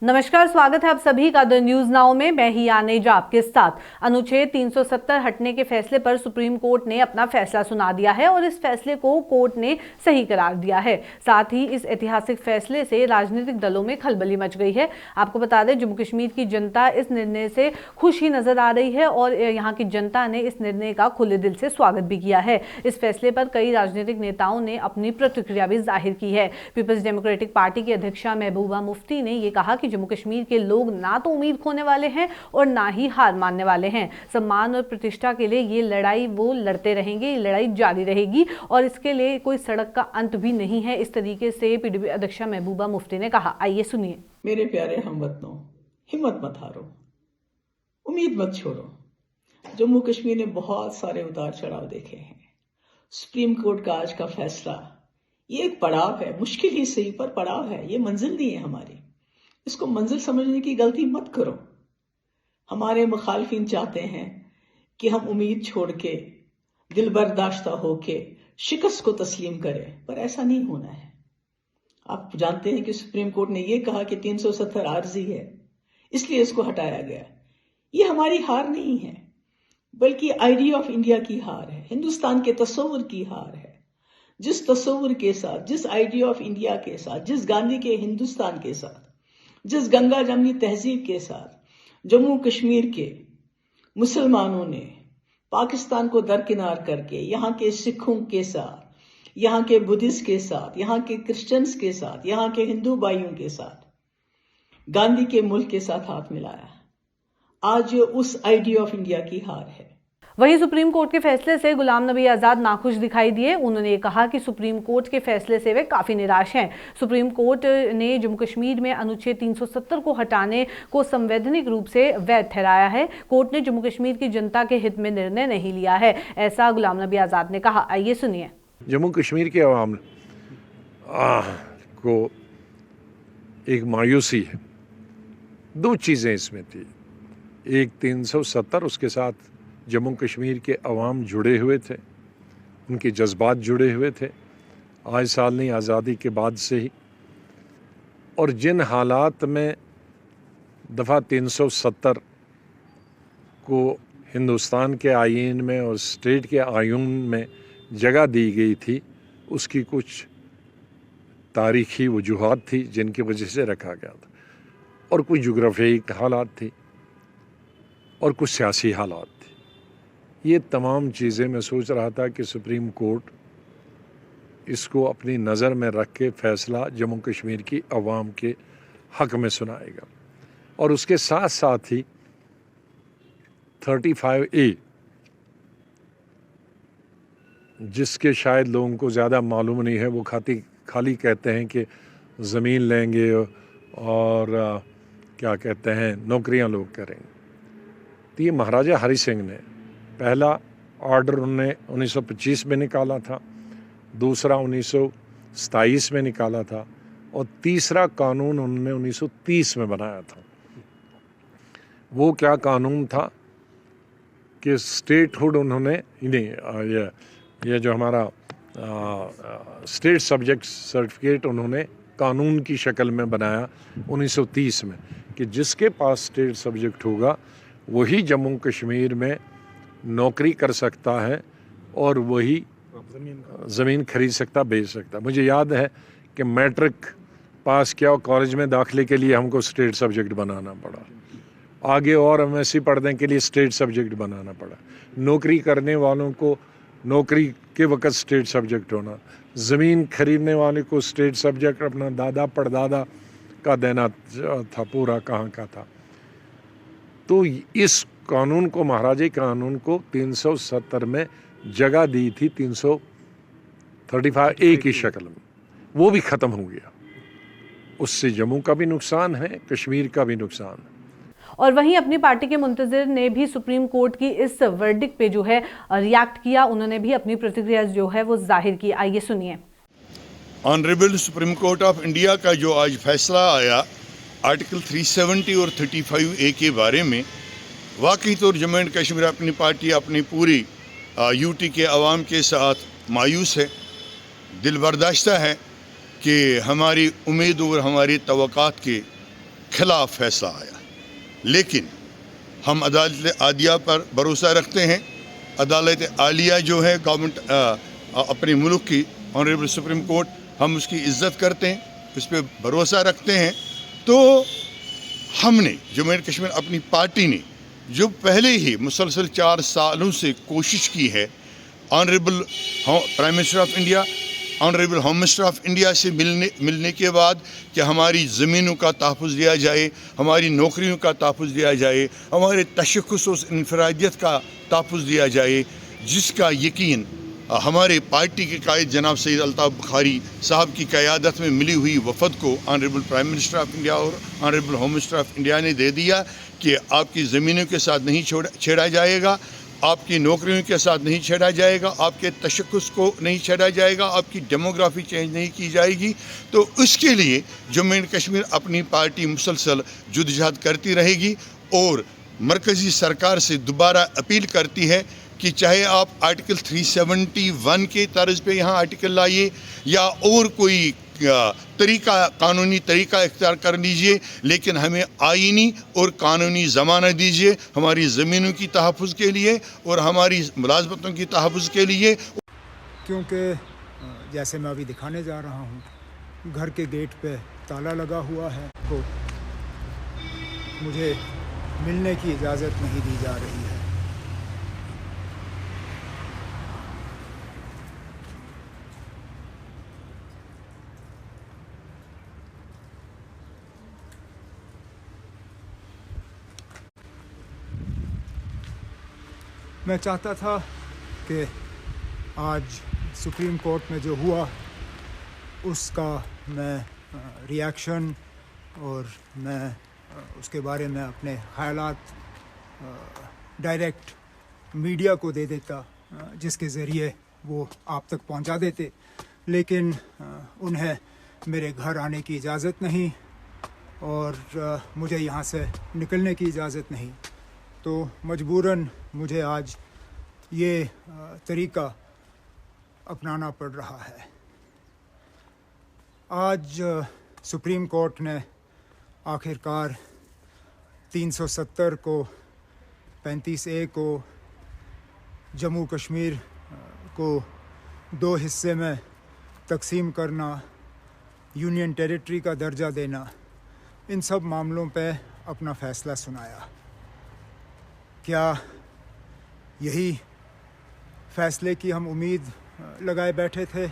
नमस्कार, स्वागत है आप सभी का द न्यूज नाउ में। मैं ही आनेजा आपके साथ। अनुच्छेद 370 हटने के फैसले पर सुप्रीम कोर्ट ने अपना फैसला सुना दिया है और इस फैसले को कोर्ट ने सही करार दिया है। साथ ही इस ऐतिहासिक फैसले से राजनीतिक दलों में खलबली मच गई है। आपको बता दें, जम्मू कश्मीर की जनता इस निर्णय से खुश ही नजर आ रही है और यहाँ की जनता ने इस निर्णय का खुले दिल से स्वागत भी किया है। इस फैसले पर कई राजनीतिक नेताओं ने अपनी प्रतिक्रिया भी जाहिर की है। पीपल्स डेमोक्रेटिक पार्टी की अध्यक्षा महबूबा मुफ्ती ने ये कहा कि जम्मू कश्मीर के लोग ना तो उम्मीद खोने वाले हैं और ना ही हार मानने वाले हैं। सम्मान और प्रतिष्ठा के लिए ये लड़ाई वो लड़ते रहेंगे, ये लड़ाई जारी रहेगी और इसके लिए कोई सड़क का अंत भी नहीं है। इस तरीके से पीडीपी अध्यक्षा महबूबा मुफ्ती ने कहा। आइए सुनिए। मेरे प्यारे हमवतनों, हिम्मत मत हारो, उम्मीद मत छोड़ो। जम्मू कश्मीर ने बहुत सारे उतार चढ़ाव देखे हैं। सुप्रीम कोर्ट का आज का फैसला ये एक पड़ाव है, मुश्किल ही सही पर पड़ाव है। ये मंजिल नहीं है हमारी। इसको मंजिल समझने की गलती मत करो। हमारे मुखालफिन चाहते हैं कि हम उम्मीद छोड़ के, दिल बर्दाश्ता होके शिकस्त को तस्लीम करें, पर ऐसा नहीं होना है। आप जानते हैं कि सुप्रीम कोर्ट ने यह कहा कि 370 आर्जी है, इसलिए इसको हटाया गया। ये हमारी हार नहीं है, बल्कि आइडिया ऑफ इंडिया की हार है, हिंदुस्तान के तस्वुर की हार है। जिस तस्वुर के साथ, जिस आइडिया ऑफ इंडिया के साथ, जिस गांधी के हिंदुस्तान के साथ, जिस गंगा जमनी तहजीब के साथ जम्मू कश्मीर के मुसलमानों ने पाकिस्तान को दरकिनार करके यहाँ के सिखों के साथ, यहाँ के बुद्धिस्ट के साथ, यहाँ के क्रिश्चियंस के साथ, यहाँ के हिंदू भाइयों के साथ गांधी के मुल्क के साथ हाथ मिलाया, आज ये उस आइडिया ऑफ इंडिया की हार है। वहीं सुप्रीम कोर्ट के फैसले से गुलाम नबी आजाद नाखुश दिखाई दिए। उन्होंने कहा कि सुप्रीम कोर्ट के फैसले से वे काफी निराश हैं। सुप्रीम कोर्ट ने जम्मू कश्मीर में अनुच्छेद 370 को हटाने को संवैधानिक रूप से वैध ठहराया है। कोर्ट ने जम्मू कश्मीर की जनता के हित में निर्णय नहीं लिया है, ऐसा गुलाम नबी आजाद ने कहा। आइए सुनिए। जम्मू कश्मीर के अवाम को एक मायूसी है। दो चीज़ें इसमें थी। एक 370, उसके साथ जम्मू कश्मीर के अवाम जुड़े हुए थे, उनके जज्बात जुड़े हुए थे आज साल नहीं, आज़ादी के बाद से ही। और जिन हालात में दफ़ा 370 को हिंदुस्तान के आईन में और स्टेट के आयून में जगह दी गई थी, उसकी कुछ तारीखी वजूहात थी जिनकी वजह से रखा गया था, और कुछ जोग्राफियाई हालात थी और कुछ सियासी हालात थे। ये तमाम चीज़ें मैं सोच रहा था कि सुप्रीम कोर्ट इसको अपनी नज़र में रख के फ़ैसला जम्मू कश्मीर की अवाम के हक़ में सुनाएगा। और उसके साथ साथ ही 35A, जिसके शायद लोगों को ज़्यादा मालूम नहीं है, वो खाली कहते हैं कि ज़मीन लेंगे और क्या कहते हैं, नौकरियां लोग करेंगे। तो ये महाराजा हरि सिंह ने पहला ऑर्डर उन्होंने 1925 में निकाला था, दूसरा 1927 में निकाला था और तीसरा कानून उन्होंने 1930 में बनाया था। वो क्या कानून था कि स्टेटहुड उन्होंने ये जो हमारा स्टेट सब्जेक्ट सर्टिफिकेट उन्होंने कानून की शक्ल में बनाया 1930 में, कि जिसके पास स्टेट सब्जेक्ट होगा वही जम्मू कश्मीर में नौकरी कर सकता है और वही ज़मीन खरीद सकता, बेच सकता। मुझे याद है कि मैट्रिक पास किया और कॉलेज में दाखिले के लिए हमको स्टेट सब्जेक्ट बनाना पड़ा, आगे और एमएससी पढ़ने के लिए स्टेट सब्जेक्ट बनाना पड़ा। नौकरी करने वालों को नौकरी के वक्त स्टेट सब्जेक्ट होना, ज़मीन खरीदने वाले को स्टेट सब्जेक्ट अपना दादा परदादा का देना था, पूरा कहाँ का था। तो इस कानून को, महाराजा कानून को 370 में जगह दी थी 335A की शक्ल में, वो भी ख़त्म हो गया। उससे जम्मू का भी नुकसान है, कश्मीर का भी नुकसान है। और वहीं अपनी पार्टी के मुंतजिर ने भी सुप्रीम कोर्ट की इस वर्डिक्ट पे जो है रिएक्ट किया। उन्होंने भी अपनी प्रतिक्रिया जो है वो जाहिर की। आइए सुनिए। Honourable supreme court of India का जो आज फैसला आया आर्टिकल 370 और 35A के बारे में, वाकई तौर जम्मू एंड कश्मीर अपनी पार्टी अपनी पूरी यूटी के अवाम के साथ मायूस है, दिल बर्दाश्ता है कि हमारी उम्मीद और हमारी तवक्कात के खिलाफ फैसला आया, लेकिन हम अदालत आलिया पर भरोसा रखते हैं। अदालत आलिया जो है गवर्नमेंट अपने मुल्क की ऑनरेबल सुप्रीम कोर्ट, हम उसकी इज़्ज़त करते हैं, उस पर भरोसा रखते हैं। तो हमने जम्मू एंड कश्मीर अपनी पार्टी ने जो पहले ही मुसलसल 4 सालों से कोशिश की है, honourable prime minister of India, honourable home minister of India से मिलने के बाद कि हमारी ज़मीनों का तहफ़्फ़ुज़ दिया जाए, हमारी नौकरियों का तहफ़्फ़ुज़ दिया जाए, हमारे तशख़्ख़ुस और इनफरादियत का तहफ़्फ़ुज़ दिया जाए, जिसका यकीन हमारे पार्टी के कायद जनाब सैयद अल्ताफ़ बुखारी साहब की क़यादत में मिली हुई वफ़द को honourable prime minister of India और honourable home minister of India ने दे दिया कि आपकी ज़मीनों के साथ नहीं छेड़ा जाएगा, आपकी नौकरियों के साथ नहीं छेड़ा जाएगा, आपके तशख़्ख़ुस को नहीं छेड़ा जाएगा, आपकी डेमोग्राफी चेंज नहीं की जाएगी। तो उसके लिए जम्मू एंड कश्मीर अपनी पार्टी मुसलसल जद्दोजहद करती रहेगी और मरकज़ी सरकार से दोबारा अपील करती है कि चाहे आप आर्टिकल 371 के तर्ज पे यहाँ आर्टिकल लाइए या और कोई कानूनी तरीका इख्तियार कर लीजिए, लेकिन हमें आईनी और कानूनी ज़मानत दीजिए हमारी ज़मीनों की तहफ़्फ़ुज़ के लिए और हमारी मुलाज़मतों की तहफ़्फ़ुज़ के लिए। क्योंकि जैसे मैं अभी दिखाने जा रहा हूँ, घर के गेट पे ताला लगा हुआ है, तो मुझे मिलने की इजाज़त नहीं दी जा रही है। मैं चाहता था कि आज सुप्रीम कोर्ट में जो हुआ उसका मैं रिएक्शन और मैं उसके बारे में अपने ख़यालात डायरेक्ट मीडिया को दे देता, जिसके ज़रिए वो आप तक पहुंचा देते, लेकिन उन्हें मेरे घर आने की इजाज़त नहीं और मुझे यहाँ से निकलने की इजाज़त नहीं। तो मजबूरन मुझे आज ये तरीका अपनाना पड़ रहा है। आज सुप्रीम कोर्ट ने आखिरकार 370 को 35A को जम्मू कश्मीर को 2 हिस्से में तकसीम करना, यूनियन टेरिटरी का दर्जा देना, इन सब मामलों पे अपना फ़ैसला सुनाया। क्या यही फ़ैसले की हम उम्मीद लगाए बैठे थे?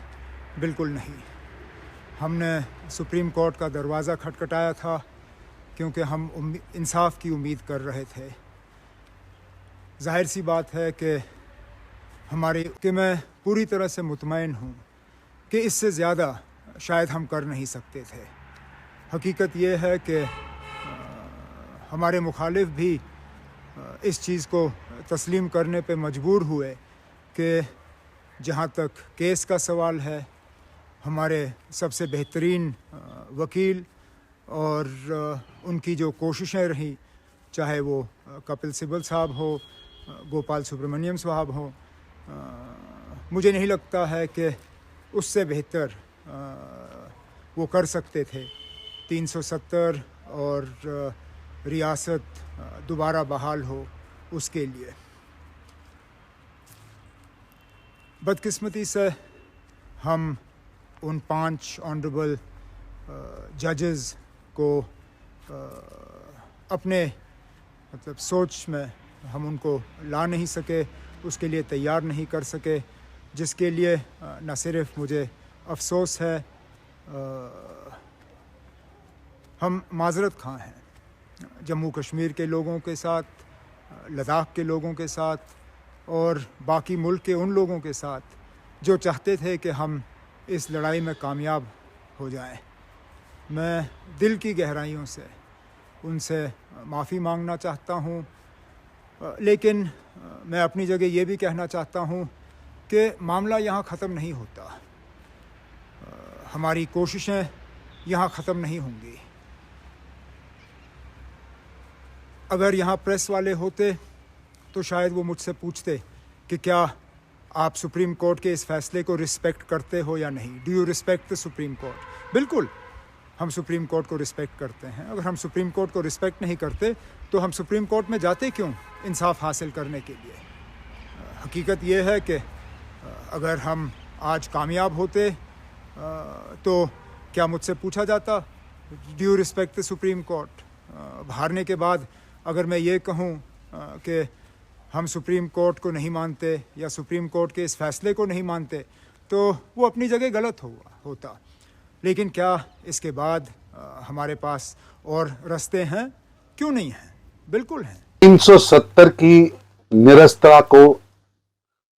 बिल्कुल नहीं। हमने सुप्रीम कोर्ट का दरवाज़ा खटखटाया था क्योंकि हम इंसाफ की उम्मीद कर रहे थे। जाहिर सी बात है कि मैं पूरी तरह से मुतमईन हूँ कि इससे ज़्यादा शायद हम कर नहीं सकते थे। हकीकत ये है कि हमारे मुखालिफ भी इस चीज़ को तस्लीम करने पे मजबूर हुए कि जहाँ तक केस का सवाल है, हमारे सबसे बेहतरीन वकील और उनकी जो कोशिशें रहीं, चाहे वो कपिल सिब्बल साहब हो, गोपाल सुब्रमण्यम साहब हो, मुझे नहीं लगता है कि उससे बेहतर वो कर सकते थे। 370 और रियासत दोबारा बहाल हो, उसके लिए बदकिस्मती से हम उन 5 ऑनरेबल जजेस को अपने सोच में हम उनको ला नहीं सके, उसके लिए तैयार नहीं कर सके, जिसके लिए न सिर्फ मुझे अफसोस है, हम माजरत खां हैं जम्मू कश्मीर के लोगों के साथ, लद्दाख के लोगों के साथ और बाकी मुल्क के उन लोगों के साथ जो चाहते थे कि हम इस लड़ाई में कामयाब हो जाएं। मैं दिल की गहराइयों से उनसे माफ़ी मांगना चाहता हूँ, लेकिन मैं अपनी जगह ये भी कहना चाहता हूँ कि मामला यहाँ ख़त्म नहीं होता, हमारी कोशिशें यहाँ ख़त्म नहीं होंगी। अगर यहाँ प्रेस वाले होते तो शायद वो मुझसे पूछते कि क्या आप सुप्रीम कोर्ट के इस फैसले को रिस्पेक्ट करते हो या नहीं, do you respect the supreme court. बिल्कुल, हम सुप्रीम कोर्ट को रिस्पेक्ट करते हैं। अगर हम सुप्रीम कोर्ट को रिस्पेक्ट नहीं करते तो हम सुप्रीम कोर्ट में जाते क्यों इंसाफ हासिल करने के लिए? हकीकत ये है कि अगर हम आज कामयाब होते तो क्या मुझसे पूछा जाता due respect the supreme court? हारने के बाद अगर मैं ये कहूँ कि हम सुप्रीम कोर्ट को नहीं मानते या सुप्रीम कोर्ट के इस फैसले को नहीं मानते तो वो अपनी जगह गलत होता। लेकिन क्या इसके बाद हमारे पास और रास्ते हैं? क्यों नहीं हैं, बिल्कुल हैं। 370 की निरस्तता को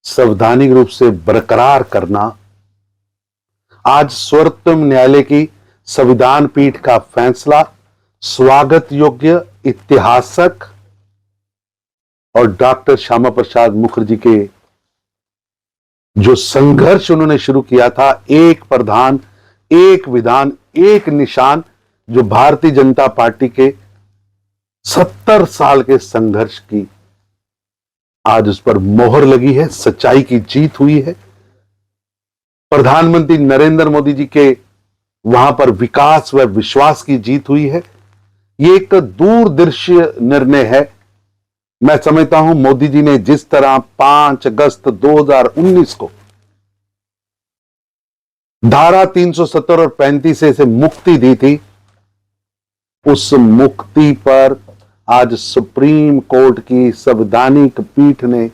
संवैधानिक रूप से बरकरार करना आज सर्वोच्च न्यायालय की संविधान पीठ का फैसला स्वागत योग्य, ऐतिहासिक और डॉक्टर श्यामा प्रसाद मुखर्जी के जो संघर्ष उन्होंने शुरू किया था, एक प्रधान एक विधान एक निशान, जो भारतीय जनता पार्टी के 70 साल के संघर्ष की आज उस पर मोहर लगी है, सच्चाई की जीत हुई है। प्रधानमंत्री नरेंद्र मोदी जी के वहां पर विकास व विश्वास की जीत हुई है। ये एक दूरदर्शी निर्णय है। मैं समझता हूं मोदी जी ने जिस तरह 5 अगस्त 2019 को धारा 370 और 35 से मुक्ति दी थी, उस मुक्ति पर आज सुप्रीम कोर्ट की संवैधानिक पीठ ने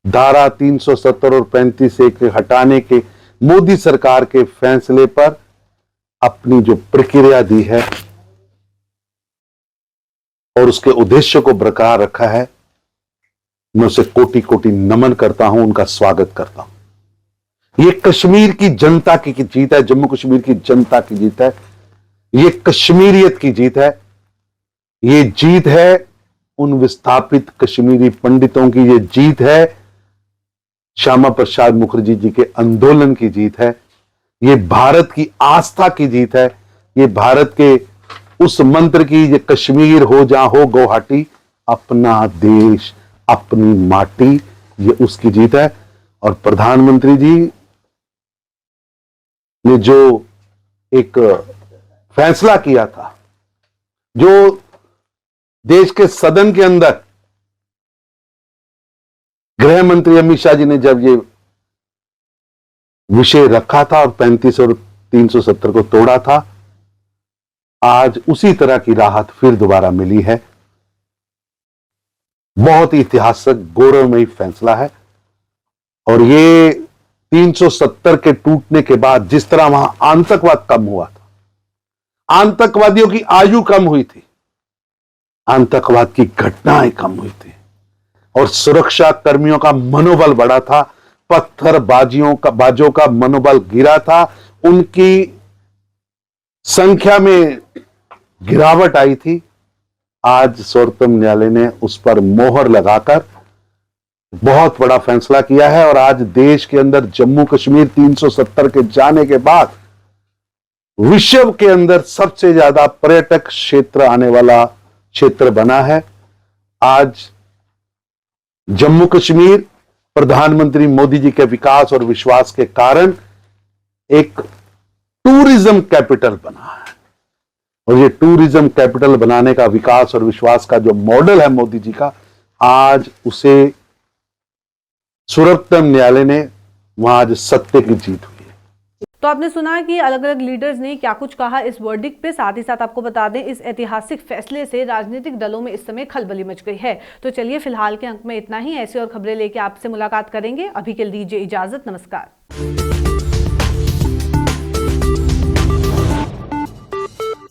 धारा 370 और 35 के हटाने के मोदी सरकार के फैसले पर अपनी जो प्रक्रिया दी है और उसके उद्देश्य को बरकरार रखा है, मैं उसे कोटि कोटि नमन करता हूं, उनका स्वागत करता हूं। ये कश्मीर की जनता की जीत है, जम्मू कश्मीर की जनता की जीत है, ये कश्मीरियत की जीत है, ये जीत है उन विस्थापित कश्मीरी पंडितों की, ये जीत है श्यामा प्रसाद मुखर्जी जी के आंदोलन की जीत है, ये भारत की आस्था की जीत है, ये भारत के उस मंत्र की, ये कश्मीर हो जहां हो गुवाहाटी, अपना देश अपनी माटी, ये उसकी जीत है। और प्रधानमंत्री जी ने जो एक फैसला किया था, जो देश के सदन के अंदर गृह मंत्री अमित शाह जी ने जब ये विषय रखा था और 35 और 370 को तोड़ा था, आज उसी तरह की राहत फिर दोबारा मिली है। बहुत ही ऐतिहासिक गौरवमयी फैसला है। और ये 370 के टूटने के बाद जिस तरह वहां आतंकवाद कम हुआ था, आतंकवादियों की आयु कम हुई थी, आतंकवाद की घटनाएं कम हुई थी और सुरक्षा कर्मियों का मनोबल बढ़ा था, बाजों का मनोबल गिरा था, उनकी संख्या में गिरावट आई थी। आज सर्वोच्च न्यायालय ने उस पर मोहर लगाकर बहुत बड़ा फैसला किया है और आज देश के अंदर जम्मू कश्मीर 370 के जाने के बाद विश्व के अंदर सबसे ज्यादा पर्यटक क्षेत्र आने वाला क्षेत्र बना है। आज जम्मू कश्मीर प्रधानमंत्री मोदी जी के विकास और विश्वास के कारण एक टूरिज्म कैपिटल बना है और ये टूरिज्म कैपिटल बनाने का विकास और विश्वास का जो मॉडल है मोदी जी का, आज उसे सर्वोच्च न्यायालय ने वहां आज सत्य की जीत हुई है। तो आपने सुना कि अलग अलग लीडर्स ने क्या कुछ कहा इस वर्डिक्ट पे। साथ ही साथ आपको बता दें, इस ऐतिहासिक फैसले से राजनीतिक दलों में इस समय खलबली मच गई है। तो चलिए फिलहाल के अंक में इतना ही। ऐसी और खबरें लेके आपसे मुलाकात करेंगे। अभी के लिए दीजिए इजाजत। नमस्कार।